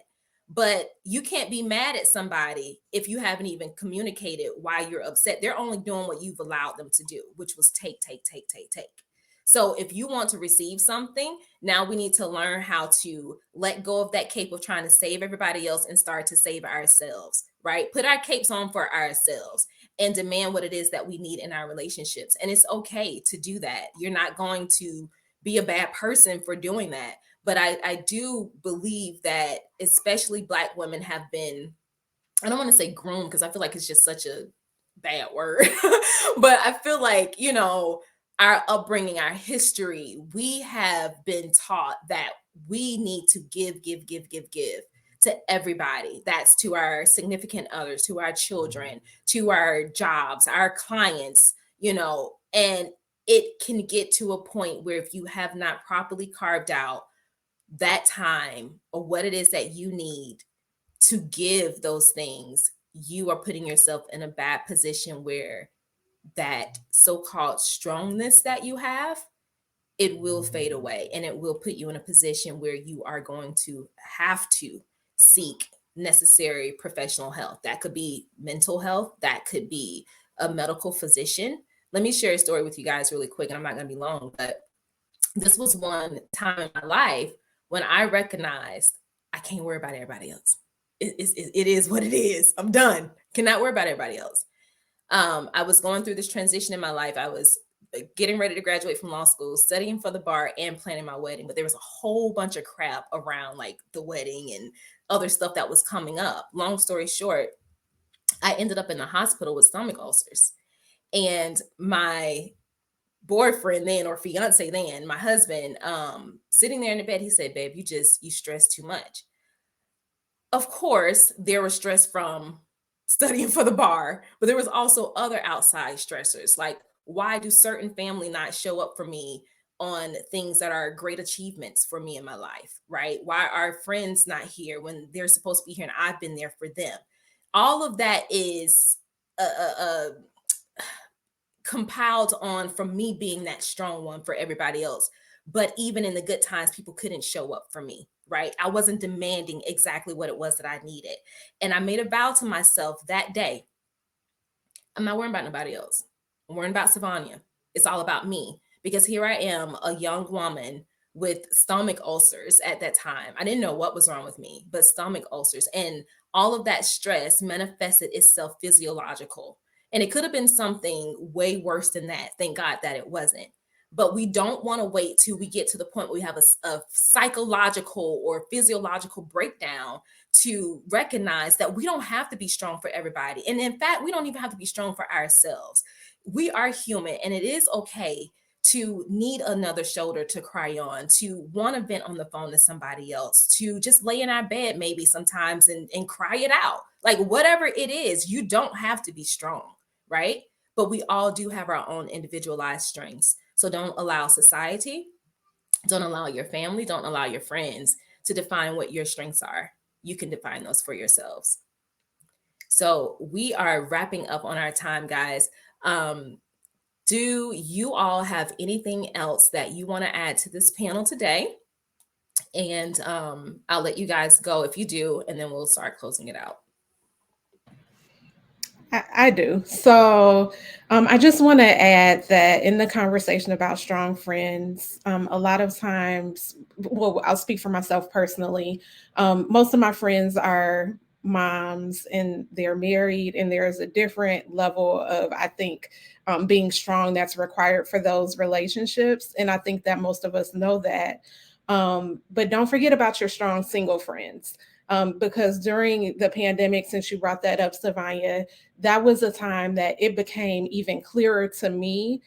But you can't be mad at somebody if you haven't even communicated why you're upset. They're only doing what you've allowed them to do, which was take, take, take, take, take. So if you want to receive something, now we need to learn how to let go of that cape of trying to save everybody else and start to save ourselves, right? Put our capes on for ourselves and demand what it is that we need in our relationships. And it's okay to do that. You're not going to be a bad person for doing that. But I do believe that especially Black women have been, I don't want to say groomed because I feel like it's just such a bad word, but I feel like, you know, our upbringing, our history, we have been taught that we need to give to everybody. That's to our significant others, to our children, to our jobs, our clients, you know, and it can get to a point where if you have not properly carved out that time or what it is that you need to give those things, you are putting yourself in a bad position where that so-called strongness that you have, it will fade away and it will put you in a position where you are going to have to seek necessary professional help. That could be mental health, that could be a medical physician. Let me share a story with you guys really quick, and I'm not going to be long, but this was one time in my life when I recognized I can't worry about everybody else. It is what it is. I'm done. Cannot worry about everybody else. I was going through this transition in my life. I was getting ready to graduate from law school, studying for the bar, and planning my wedding. But there was a whole bunch of crap around like the wedding and other stuff that was coming up. Long story short, I ended up in the hospital with stomach ulcers. And my boyfriend then, or fiance then, my husband, sitting there in the bed, he said, "Babe, you stress too much." Of course, there was stress from studying for the bar, but there was also other outside stressors. Like, why do certain family not show up for me on things that are great achievements for me in my life, right? Why are friends not here when they're supposed to be here and I've been there for them? All of that is compiled on from me being that strong one for everybody else. But even in the good times, people couldn't show up for me, right? I wasn't demanding exactly what it was that I needed. And I made a vow to myself that day, I'm not worrying about nobody else. I'm worrying about Sivonnia. It's all about me. Because here I am, a young woman with stomach ulcers at that time. I didn't know what was wrong with me, but stomach ulcers. And all of that stress manifested itself physiological. And it could have been something way worse than that. Thank God that it wasn't. But we don't want to wait till we get to the point where we have a psychological or physiological breakdown to recognize that we don't have to be strong for everybody. And in fact, we don't even have to be strong for ourselves. We are human, and it is okay to need another shoulder to cry on, to want to vent on the phone to somebody else, to just lay in our bed maybe sometimes and cry it out. Like whatever it is, you don't have to be strong, right? But we all do have our own individualized strengths. So don't allow society, don't allow your family, don't allow your friends to define what your strengths are. You can define those for yourselves. So we are wrapping up on our time, guys. Do you all have anything else that you want to add to this panel today? And I'll let you guys go if you do, and then we'll start closing it out. I do. So I just want to add that in the conversation about strong friends, a lot of times, well, I'll speak for myself personally. Most of my friends are moms and they're married, and there's a different level of, I think, being strong that's required for those relationships. And I think that most of us know that. But don't forget about your strong single friends. Because during the pandemic, since you brought that up, Sivonnia, that was a time that it became even clearer to me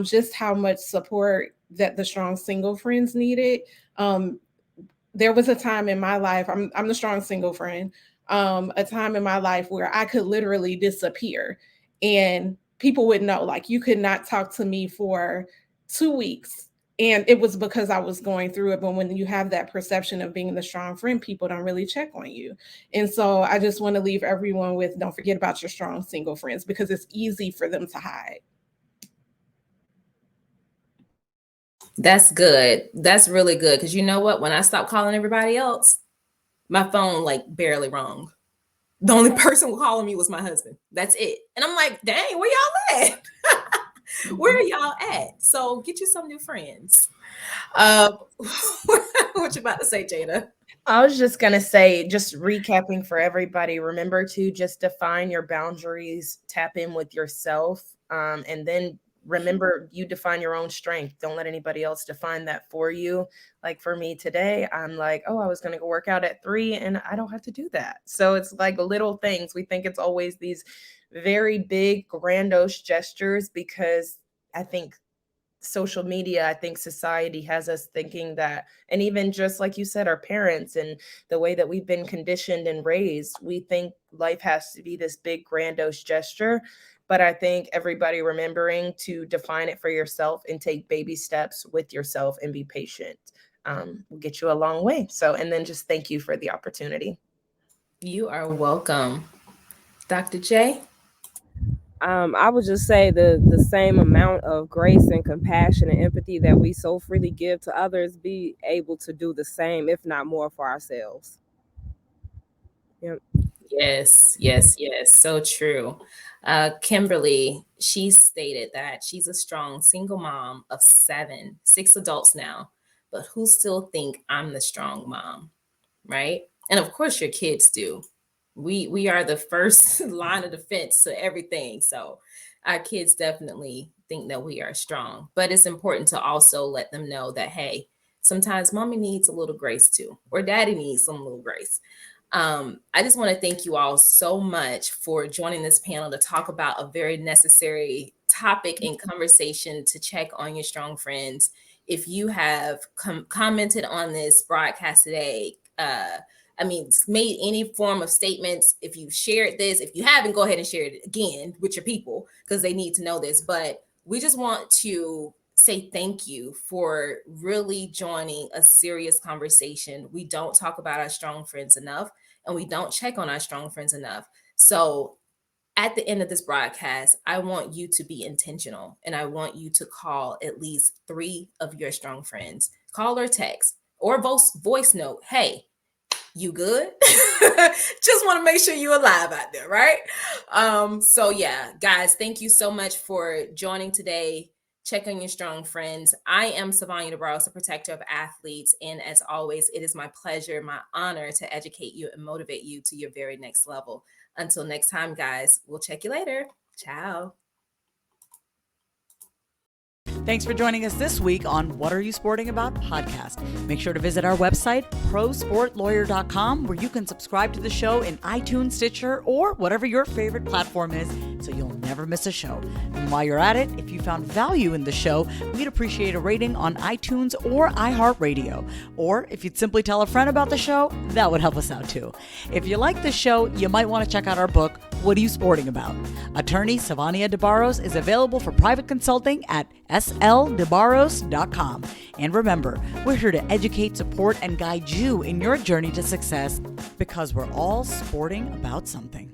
just how much support that the strong single friends needed. Um, there was a time in my life, I'm the strong single friend, a time in my life where I could literally disappear and people would know, like, you could not talk to me for 2 weeks. And it was because I was going through it. But when you have that perception of being the strong friend, people don't really check on you. And so I just want to leave everyone with, don't forget about your strong single friends, because it's easy for them to hide. That's good. That's really good. Because you know what? When I stopped calling everybody else, my phone like barely rung. The only person calling me was my husband. That's it. And I'm like, dang, where y'all at? Where are y'all at? So get you some new friends. What you about to say, Jada? I was just going to say, just recapping for everybody, remember to just define your boundaries, tap in with yourself, and then remember you define your own strength. Don't let anybody else define that for you. Like for me today, I'm like, oh, I was going to go work out at 3 and I don't have to do that. So it's like little things. We think it's always these very big, grandiose gestures because I think social media, I think society has us thinking that, and even just like you said, our parents and the way that we've been conditioned and raised, we think life has to be this big grandiose gesture. But I think everybody remembering to define it for yourself and take baby steps with yourself and be patient will get you a long way. So, and then just thank you for the opportunity. You are welcome. Dr. J? I would just say the same amount of grace and compassion and empathy that we so freely give to others, be able to do the same, if not more, for ourselves. Yep. Yes. So true. Kimberly, she stated that she's a strong single mom of 6 adults now, but who still think I'm the strong mom, right? And of course your kids do. We are the first line of defense to everything. So our kids definitely think that we are strong, but it's important to also let them know that, hey, sometimes mommy needs a little grace too, or daddy needs some little grace. I just want to thank you all so much for joining this panel to talk about a very necessary topic and conversation to check on your strong friends. If you have commented on this broadcast today, made any form of statements, if you shared this, if you haven't, go ahead and share it again with your people because they need to know this. But we just want to say thank you for really joining a serious conversation. We don't talk about our strong friends enough, and we don't check on our strong friends enough. So at the end of this broadcast, I want you to be intentional, and I want you to call at least 3 of your strong friends. Call or text or voice note. Hey, you good? Just want to make sure you're alive out there, right? So yeah, guys, thank you so much for joining today. Check on your strong friends. I am Sivonnia DeBarros, the protector of athletes. And as always, it is my pleasure, my honor to educate you and motivate you to your very next level. Until next time, guys, we'll check you later. Ciao. Thanks for joining us this week on What Are You Sporting About podcast. Make sure to visit our website, prosportlawyer.com, where you can subscribe to the show in iTunes, Stitcher, or whatever your favorite platform is, so you'll never miss a show. And while you're at it, if you found value in the show, we'd appreciate a rating on iTunes or iHeartRadio. Or if you'd simply tell a friend about the show, that would help us out too. If you like the show, you might want to check out our book, What Are You Sporting About? Attorney Sivonnia DeBarros is available for private consulting at sldebarros.com. And remember, we're here to educate, support, and guide you in your journey to success because we're all sporting about something.